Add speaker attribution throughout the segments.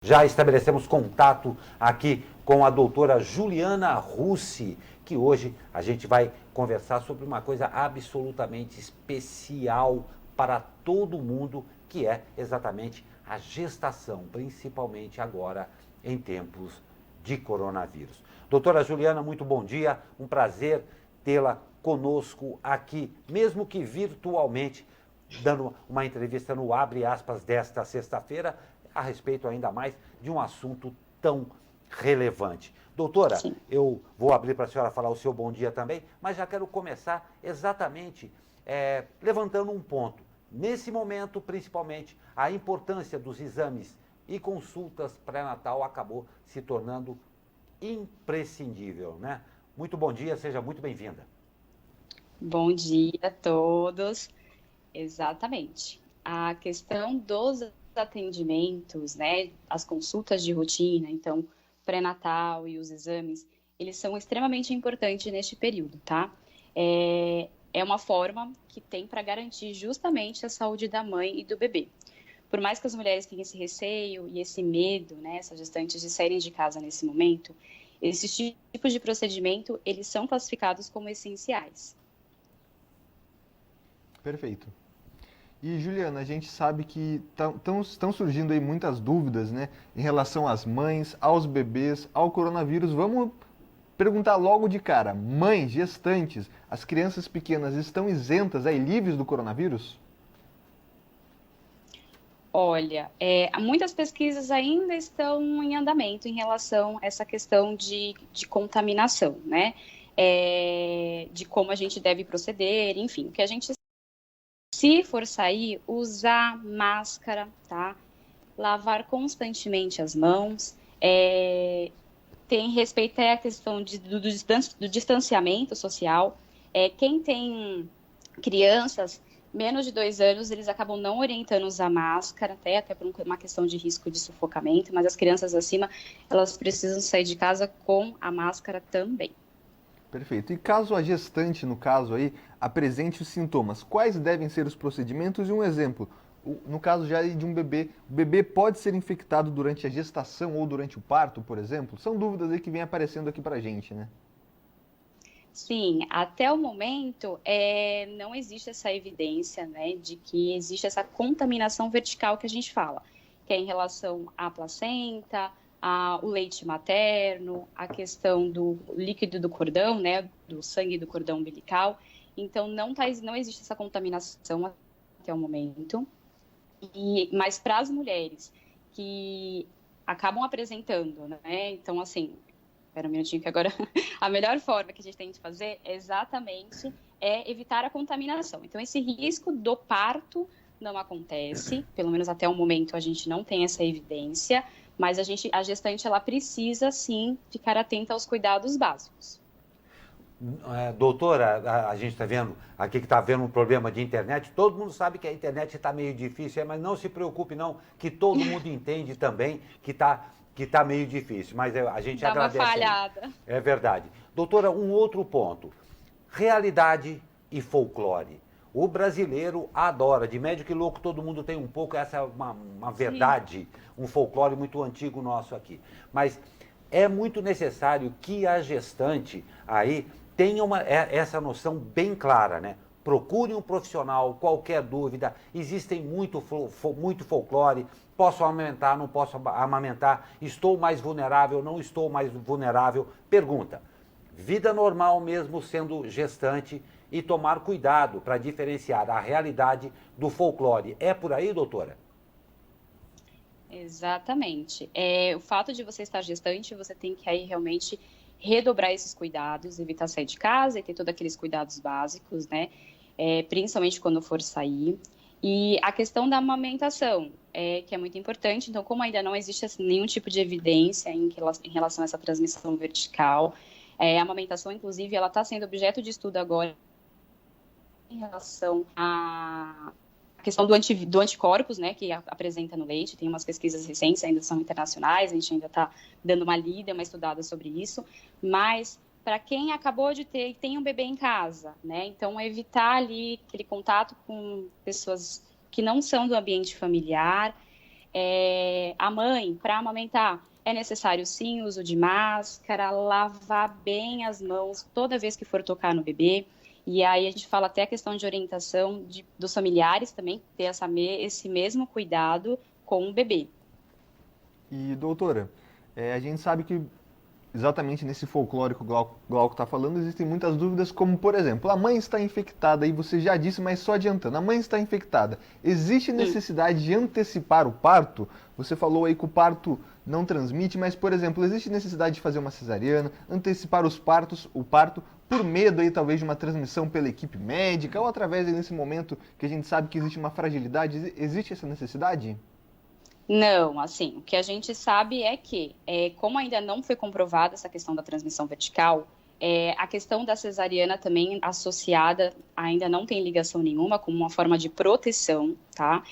Speaker 1: Já estabelecemos contato aqui com a doutora Juliana Russi, que hoje a gente vai conversar sobre uma coisa absolutamente especial para todo mundo, que é exatamente a gestação, principalmente agora em tempos de coronavírus. Doutora Juliana, muito bom dia, um prazer tê-la conosco aqui, mesmo que virtualmente, dando uma entrevista no Abre Aspas desta sexta-feira, a respeito ainda mais de um assunto tão relevante. Doutora,
Speaker 2: Sim.
Speaker 1: eu vou abrir para a senhora falar o seu bom dia também, mas já quero começar exatamente levantando um ponto. Nesse momento, principalmente, a importância dos exames e consultas pré-natal acabou se tornando imprescindível, né? Muito bom dia, seja muito bem-vinda.
Speaker 2: Bom dia a todos. Exatamente. A questão dos atendimentos, né, as consultas de rotina, então, pré-natal e os exames, eles são extremamente importantes neste período, tá? É uma forma que tem para garantir justamente a saúde da mãe e do bebê. Por mais que as mulheres tenham esse receio e esse medo, né, essas gestantes de saírem de casa nesse momento, esses tipos de procedimento, eles são classificados como essenciais.
Speaker 3: Perfeito. E Juliana, a gente sabe que estão surgindo aí muitas dúvidas, né, em relação às mães, aos bebês, ao coronavírus. Vamos perguntar logo de cara: mães, gestantes, as crianças pequenas estão isentas aí, livres do coronavírus?
Speaker 2: Olha, muitas pesquisas ainda estão em andamento em relação a essa questão de contaminação, né? De como a gente deve proceder, enfim, o que a gente, se for sair, usar máscara, tá? Lavar constantemente as mãos, tem respeitar a questão do distanciamento social. Quem tem crianças menos de 2 anos, eles acabam não orientando a usar máscara, até por uma questão de risco de sufocamento, mas as crianças acima, elas precisam sair de casa com a máscara também.
Speaker 3: Perfeito. E caso a gestante, no caso aí, apresente os sintomas, quais devem ser os procedimentos? E um exemplo, no caso já de um bebê, o bebê pode ser infectado durante a gestação ou durante o parto, por exemplo? São dúvidas aí que vêm aparecendo aqui pra gente, né?
Speaker 2: Sim, até o momento não existe essa evidência, né, de que existe essa contaminação vertical que a gente fala, que é em relação à placenta, ao leite materno, a questão do líquido do cordão, né, do sangue do cordão umbilical. Então, não existe essa contaminação até o momento. Mas para as mulheres que acabam apresentando, né, então, assim, espera um minutinho que agora a melhor forma que a gente tem de fazer é exatamente evitar a contaminação. Então, esse risco do parto não acontece, pelo menos até o momento a gente não tem essa evidência, mas a gestante ela precisa sim ficar atenta aos cuidados básicos.
Speaker 1: Doutora, a gente está vendo aqui que está vendo um problema de internet. Todo mundo sabe que a internet está meio difícil, mas não se preocupe não, que todo mundo entende também que tá meio difícil. Mas a gente
Speaker 2: Dá uma
Speaker 1: agradece aí.
Speaker 2: falhada.
Speaker 1: É verdade. Doutora, um outro ponto. Realidade e folclore. O brasileiro adora, de médico e louco todo mundo tem um pouco, essa é uma
Speaker 2: Sim.
Speaker 1: verdade, um folclore muito antigo nosso aqui. Mas é muito necessário que a gestante aí tenha essa noção bem clara, né? Procure um profissional, qualquer dúvida, existem muito folclore, posso amamentar, não posso amamentar, estou mais vulnerável, não estou mais vulnerável. Pergunta, vida normal mesmo sendo gestante e tomar cuidado para diferenciar a realidade do folclore. É por aí, doutora?
Speaker 2: Exatamente. O fato de você estar gestante, você tem que aí realmente redobrar esses cuidados, evitar sair de casa e ter todos aqueles cuidados básicos, né? Principalmente quando for sair. E a questão da amamentação, que é muito importante. Então, como ainda não existe assim, nenhum tipo de evidência em relação a essa transmissão vertical, a amamentação, inclusive, ela está sendo objeto de estudo agora em relação à questão do anticorpos, né, que apresenta no leite. Tem umas pesquisas recentes, ainda são internacionais, a gente ainda está dando uma lida, uma estudada sobre isso, mas para quem acabou de ter e tem um bebê em casa, né, então evitar ali aquele contato com pessoas que não são do ambiente familiar, A mãe, para amamentar, é necessário sim o uso de máscara, lavar bem as mãos toda vez que for tocar no bebê. E aí a gente fala até a questão de orientação dos familiares também, ter esse mesmo cuidado com o bebê.
Speaker 3: E, doutora, a gente sabe que exatamente nesse folclore que o Glauco está falando, existem muitas dúvidas, como, por exemplo, a mãe está infectada, e você já disse, mas só adiantando, a mãe está infectada. Existe necessidade de antecipar o parto? Você falou aí que o parto não transmite, mas, por exemplo, existe necessidade de fazer uma cesariana, antecipar o parto, por medo aí talvez de uma transmissão pela equipe médica, ou através desse momento que a gente sabe que existe uma fragilidade, existe essa necessidade?
Speaker 2: Não, assim, o que a gente sabe é que, como ainda não foi comprovada essa questão da transmissão vertical, a questão da cesariana também associada ainda não tem ligação nenhuma, como uma forma de proteção, tá?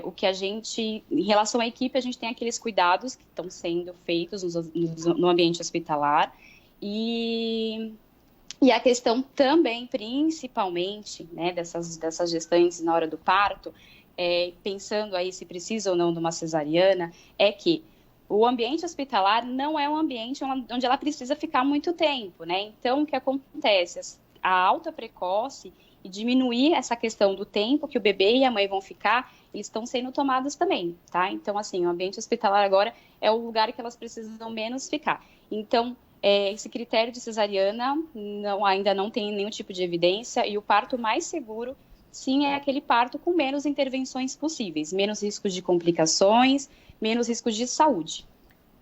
Speaker 2: O que a gente, em relação à equipe, a gente tem aqueles cuidados que estão sendo feitos no ambiente hospitalar e a questão também, principalmente, né, dessas gestantes na hora do parto, pensando aí se precisa ou não de uma cesariana, é que o ambiente hospitalar não é um ambiente onde ela precisa ficar muito tempo, né? Então, o que acontece? A alta precoce e diminuir essa questão do tempo que o bebê e a mãe vão ficar, eles estão sendo tomados também, tá? Então, assim, o ambiente hospitalar agora é o lugar que elas precisam menos ficar. Então, esse critério de cesariana ainda não tem nenhum tipo de evidência e o parto mais seguro sim, é aquele parto com menos intervenções possíveis, menos riscos de complicações, menos riscos de saúde.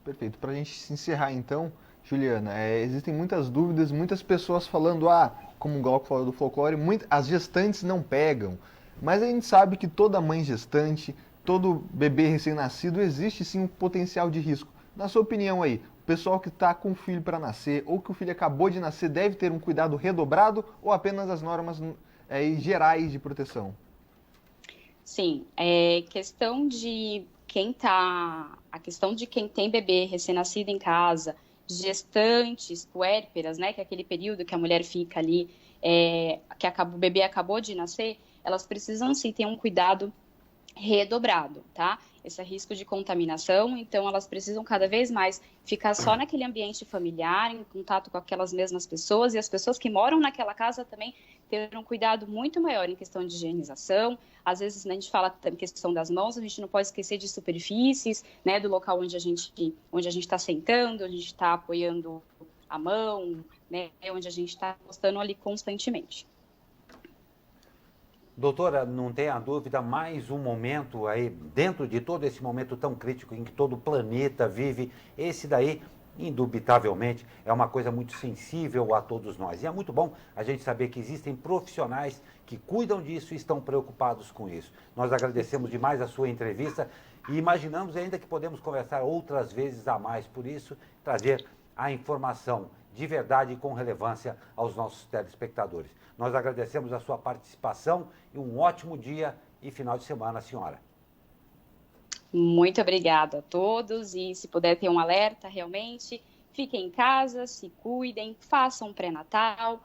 Speaker 3: Perfeito. Para a gente se encerrar então, Juliana, existem muitas dúvidas, muitas pessoas falando, como o Glauco falou do folclore, as gestantes não pegam. Mas a gente sabe que toda mãe gestante, todo bebê recém-nascido, existe sim um potencial de risco. Na sua opinião aí, o pessoal que está com o filho para nascer ou que o filho acabou de nascer deve ter um cuidado redobrado ou apenas as normas gerais de proteção?
Speaker 2: Sim, a questão de quem tem bebê recém-nascido em casa, gestantes, puérperas, né, que é aquele período que a mulher fica ali, o bebê acabou de nascer, elas precisam sim ter um cuidado redobrado, tá? Esse risco de contaminação, então elas precisam cada vez mais ficar só naquele ambiente familiar, em contato com aquelas mesmas pessoas, e as pessoas que moram naquela casa também ter um cuidado muito maior em questão de higienização. Às vezes, né, a gente fala em questão das mãos, a gente não pode esquecer de superfícies, né, do local onde a gente está sentando, onde a gente está apoiando a mão, né, onde a gente está postando ali constantemente.
Speaker 1: Doutora, não tenha dúvida, mais um momento aí, dentro de todo esse momento tão crítico em que todo o planeta vive, esse daí, indubitavelmente, é uma coisa muito sensível a todos nós. E é muito bom a gente saber que existem profissionais que cuidam disso e estão preocupados com isso. Nós agradecemos demais a sua entrevista e imaginamos ainda que podemos conversar outras vezes a mais. Por isso, trazer a informação de verdade e com relevância aos nossos telespectadores. Nós agradecemos a sua participação e um ótimo dia e final de semana, senhora.
Speaker 2: Muito obrigada a todos e se puder ter um alerta, realmente, fiquem em casa, se cuidem, façam pré-natal,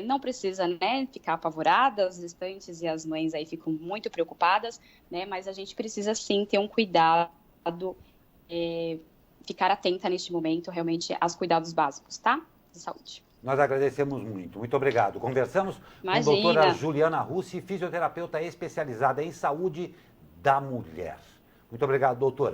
Speaker 2: não precisa, né, ficar apavorada, as gestantes e as mães aí ficam muito preocupadas, né, mas a gente precisa sim ter um cuidado, ficar atenta neste momento realmente aos cuidados básicos, tá? De saúde.
Speaker 1: Nós agradecemos muito. Muito obrigado. Conversamos com a doutora Juliana Russi, fisioterapeuta especializada em saúde da mulher. Muito obrigado, doutora.